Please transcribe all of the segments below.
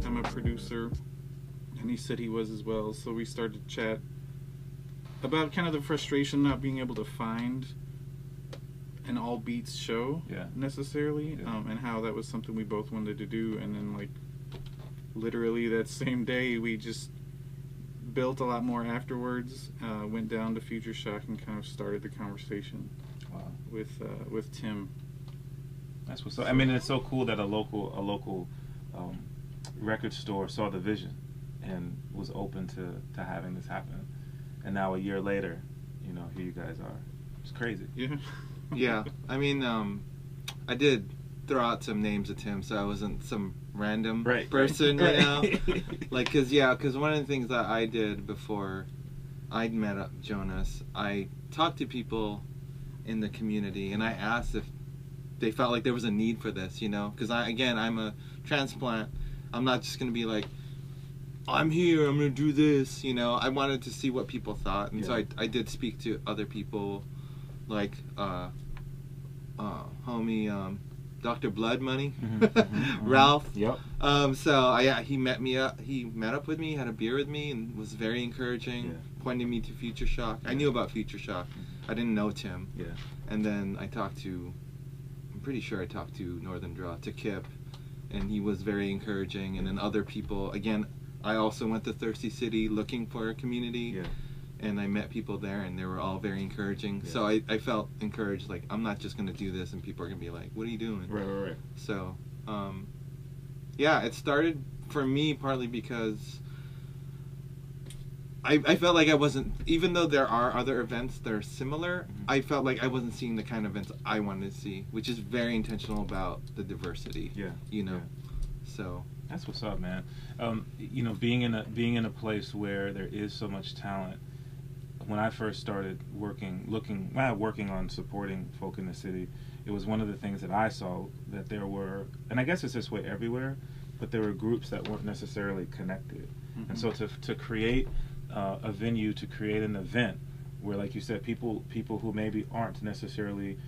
I'm a producer, and he said he was as well. So we started to chat about kind of the frustration not being able to find an all beats show necessarily, and how that was something we both wanted to do. And then, like, literally that same day, we just built a lot more afterwards. Went down to Future Shock and kind of started the conversation. Wow. With Tim. That's what's up. I mean, it's so cool that a local record store saw the vision and was open to having this happen. And now a year later, you know, here you guys are. It's crazy. Yeah. Yeah. I mean, I did throw out some names of Tim, so I wasn't some random person, you know? Like, because one of the things that I did before I'd met up Jonas, I talked to people in the community, and I asked if they felt like there was a need for this, you know? Because I'm a transplant. I'm not just going to be like, I'm here, I'm going to do this, you know? I wanted to see what people thought, and so I did speak to other people, like homie Dr. Blood Money, Ralph. Yep. He met up with me, had a beer with me, and was very encouraging, pointing me to Future Shock. I knew about Future Shock. I didn't know Tim. Yeah. And then I'm pretty sure I talked to Northern Draw, to Kip, and he was very encouraging. And then other people, again, I also went to Thirsty City looking for a community. Yeah. And I met people there, and they were all very encouraging. Yeah. So I felt encouraged, like, I'm not just going to do this, and people are going to be like, what are you doing? Right. So, it started for me partly because I felt like I wasn't, even though there are other events that are similar, I felt like I wasn't seeing the kind of events I wanted to see, which is very intentional about the diversity. Yeah. You know? Yeah. So. That's what's up, man. You know, being in a place where there is so much talent. When I first started working on supporting folk in the city, it was one of the things that I saw, that there were, and I guess it's this way everywhere, but there were groups that weren't necessarily connected. And so to create a venue, to create an event where, like you said, people who maybe aren't necessarily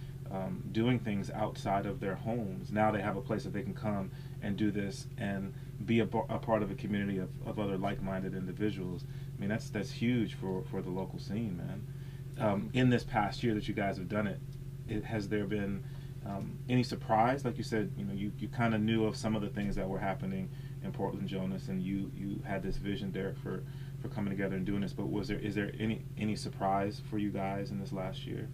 doing things outside of their homes, now they have a place that they can come and do this and be a part of a community of other like-minded individuals. I mean, that's huge for the local scene, man. In this past year that you guys have done it, has there been any surprise? Like you said, you know, you kind of knew of some of the things that were happening in Portland, Jonas, and you had this vision, Derek, for coming together and doing this. But is there any surprise for you guys in this last year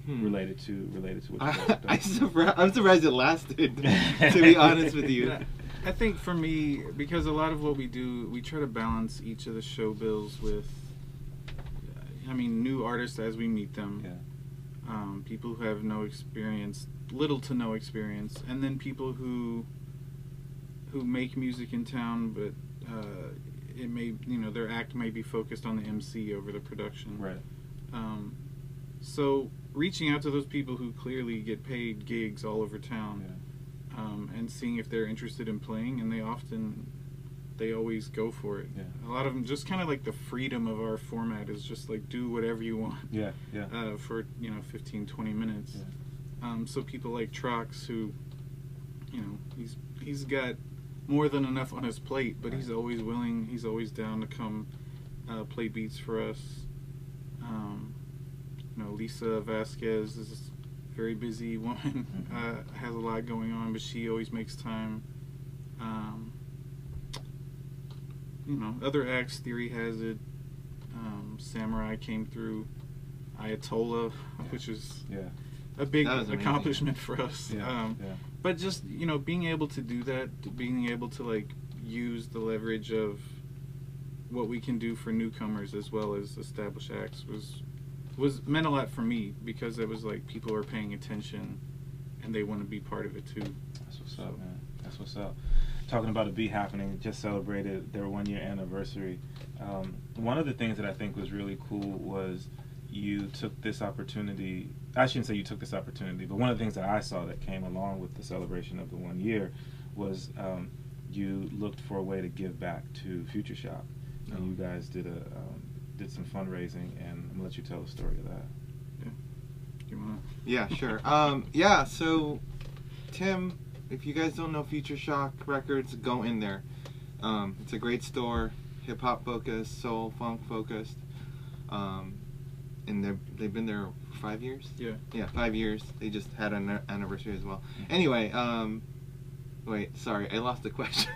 related to what you guys have done? I'm surprised it lasted. To be honest with you. I think for me, because a lot of what we do, we try to balance each of the show bills with, new artists as we meet them. Yeah. People who have no experience, little to no experience, and then people who make music in town, but it may, their act may be focused on the MC over the production. Right. So reaching out to those people who clearly get paid gigs all over town. Yeah. And seeing if they're interested in playing, and they always go for it. Yeah. A lot of them, just kind of like the freedom of our format is just like, do whatever you want. Yeah. For 15, 20 minutes. Yeah. So people like Trox, who, he's got more than enough on his plate, but he's always willing, he's always down to come play beats for us. Lisa Vasquez is a very busy woman, has a lot going on, but she always makes time. Other acts, Theory Has It, Samurai came through, Ayatollah, which is a big accomplishment for us. But just, being able to do that, being able to like use the leverage of what we can do for newcomers as well as established acts was meant a lot for me, because it was like people are paying attention and they want to be part of it too. That's what's up, man. That's what's up. Talking about it be happening, just celebrated their 1-year anniversary. One of the things that I think was really cool was you took this opportunity. I shouldn't say you took this opportunity, but one of the things that I saw that came along with the celebration of the 1 year was you looked for a way to give back to Future Shock, and you guys did some fundraising, and I'm gonna let you tell the story of that. on that. Yeah, sure. Yeah, so Tim, if you guys don't know Future Shock Records, go in there. It's a great store, hip hop focused, soul, funk focused. And they've been there 5 years? Yeah, 5 years. They just had an anniversary as well. Anyway, wait, sorry, I lost the question.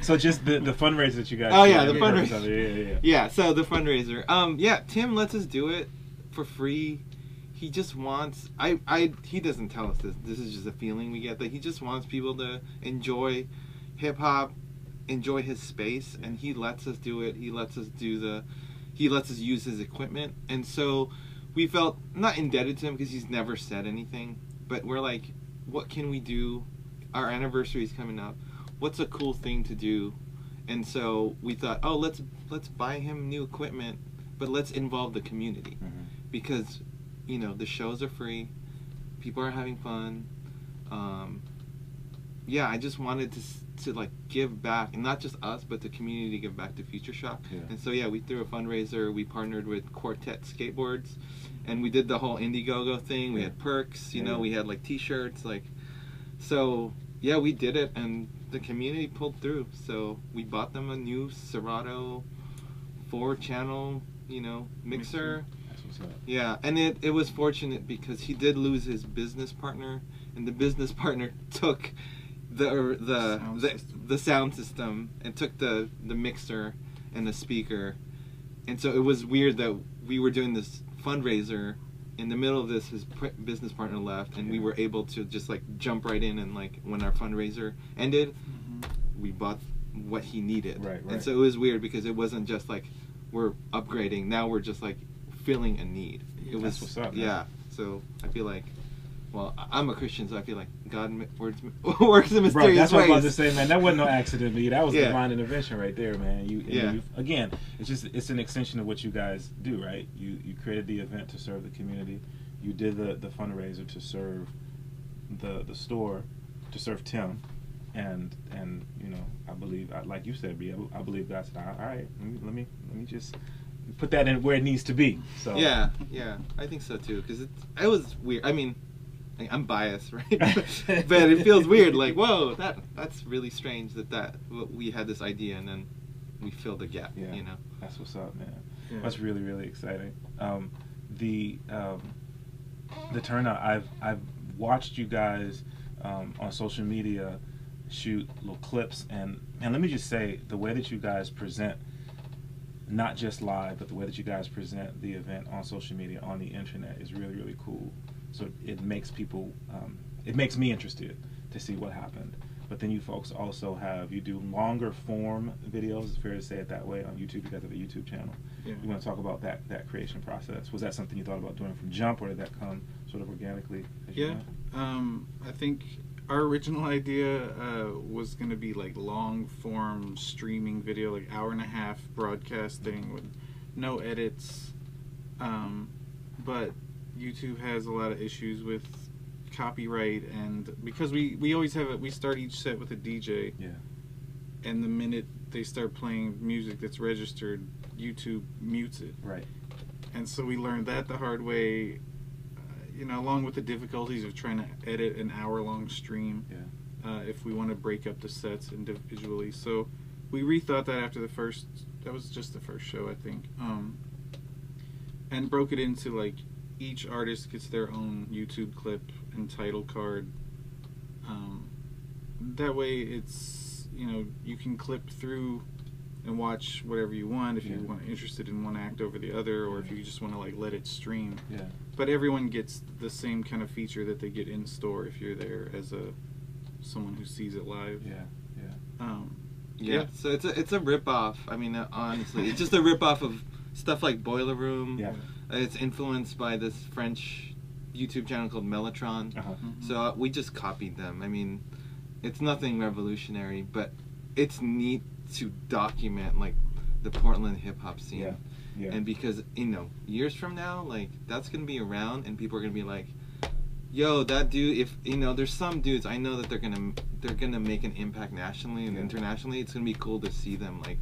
So just the fundraiser that you guys the fundraiser. Yeah, so the fundraiser. Yeah, Tim lets us do it for free. He just wants he doesn't tell us this. This is just a feeling we get, that he just wants people to enjoy hip hop, enjoy his space, and he lets us do it. He lets us use his equipment. And so we felt not indebted to him because he's never said anything, but we're like, what can we do? Our anniversary is coming up. What's a cool thing to do? And so we thought, oh, let's buy him new equipment, but let's involve the community. Because, you know, the shows are free, people are having fun. Yeah, I just wanted to like give back, and not just us, but the community give back to Future Shock. And so yeah, we threw a fundraiser. We partnered with Quartet Skateboards, and we did the whole Indiegogo thing. We had perks, you know, we had like T-shirts, like, so yeah, we did it, and the community pulled through. So we bought them a new Serato 4-channel, you know, mixer. That's what's up. Yeah, and it was fortunate because he did lose his business partner, and the business partner took the sound system and took the mixer and the speaker. And so it was weird that we were doing this fundraiser. In the middle of this, his business partner left, and we were able to just like jump right in, and like when our fundraiser ended, we bought what he needed. Right. And so it was weird because it wasn't just like we're upgrading. Now we're just like filling a need. It was, that's what's up, man. Yeah. So I feel like, well, I'm a Christian, so I feel like God works in mysterious ways. That's what I was about to say, man. That wasn't no accident, man. That was divine intervention right there, man. You again, it's an extension of what you guys do, right? You created the event to serve the community. You did the fundraiser to serve the store, to serve Tim, and you know, I believe, like you said, B, I believe God said, all right, let me just put that in where it needs to be. So yeah, I think so too, because it was weird. I mean, I'm biased, right? But it feels weird, like, whoa, that's really strange that we had this idea and then we filled the gap, you know? That's what's up, man. That's really, really exciting. The turnout, I've watched you guys on social media shoot little clips, and let me just say, the way that you guys present, not just live, but the way that you guys present the event on social media, on the internet, is really, really cool. So it makes people, it makes me interested to see what happened. But then you folks also you do longer form videos, it's fair to say it that way, on YouTube. You guys have a YouTube channel. You want to talk about that creation process? Was that something you thought about doing from jump, or did that come sort of organically? I think our original idea was going to be like long form streaming video, like hour-and-a-half broadcasting with no edits. But YouTube has a lot of issues with copyright, and because we always have we start each set with a DJ, and the minute they start playing music that's registered, YouTube mutes it. Right. And so we learned that the hard way, you know, along with the difficulties of trying to edit an hour-long stream. If we want to break up the sets individually. So we rethought that after that was just the first show, I think, and broke it into like, each artist gets their own YouTube clip and title card. That way it's, you know, you can clip through and watch whatever you want if you want interested in one act over the other, or if you just want to like let it stream. But everyone gets the same kind of feature that they get in store if you're there as someone who sees it live. So it's a rip-off. I mean, honestly, it's just a rip-off of stuff like Boiler Room. It's influenced by this French YouTube channel called Mellotron. So we just copied them. I mean, it's nothing revolutionary, but it's neat to document like the Portland hip hop scene. And because, you know, years from now, like, that's gonna be around, and people are gonna be like, yo, that dude, if, you know, there's some dudes I know that they're gonna make an impact nationally and internationally. It's gonna be cool to see them like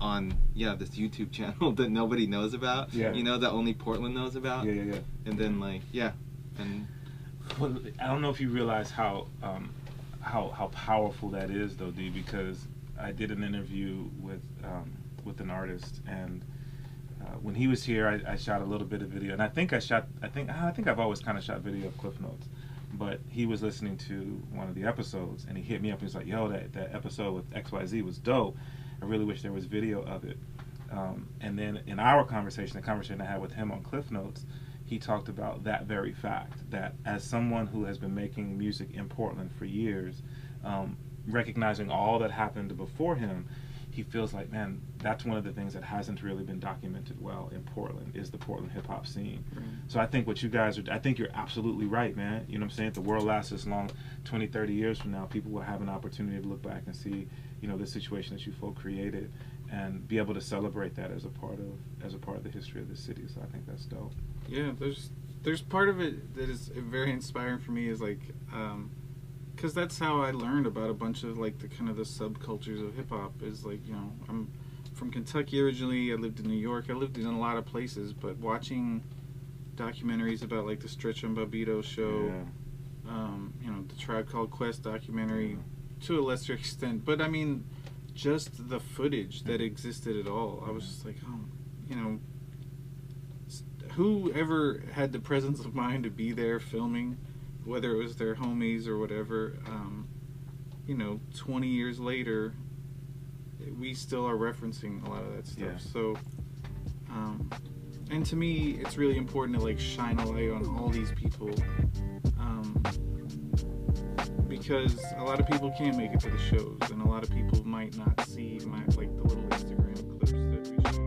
on this YouTube channel that nobody knows about, you know, that only Portland knows about. And then like And well, I don't know if you realize how powerful that is, though, D, because I did an interview with an artist, and when he was here, I shot a little bit of video, and I think I've always kind of shot video of Klyph Notes, but he was listening to one of the episodes, and he hit me up and he's like, "Yo, that episode with XYZ was dope. I really wish there was video of it." And then in our conversation, the conversation I had with him on Klyph Notes, he talked about that very fact, that as someone who has been making music in Portland for years, recognizing all that happened before him, he feels like, man, that's one of the things that hasn't really been documented well in Portland, is the Portland hip-hop scene. Right. So I think what you guys are, I think you're absolutely right, man. You know what I'm saying? If the world lasts this long, 20, 30 years from now, people will have an opportunity to look back and see, you know, the situation that you folk created and be able to celebrate that as a part of the history of the city. So I think that's dope. Yeah, there's part of it that is very inspiring for me, is like, because that's how I learned about a bunch of like the kind of the subcultures of hip hop. Is like, you know, I'm from Kentucky originally. I lived in New York. I lived in a lot of places, but watching documentaries about like the Stretch and Bobbito show, you know, the Tribe Called Quest documentary, to a lesser extent. But I mean, just the footage that existed at all, I was just like, oh, you know, whoever had the presence of mind to be there filming, whether it was their homies or whatever, you know, 20 years later, we still are referencing a lot of that stuff. Yeah. So, and to me, it's really important to like shine a light on all these people, because a lot of people can't make it to the shows, and a lot of people might not see like the little Instagram clips that we show.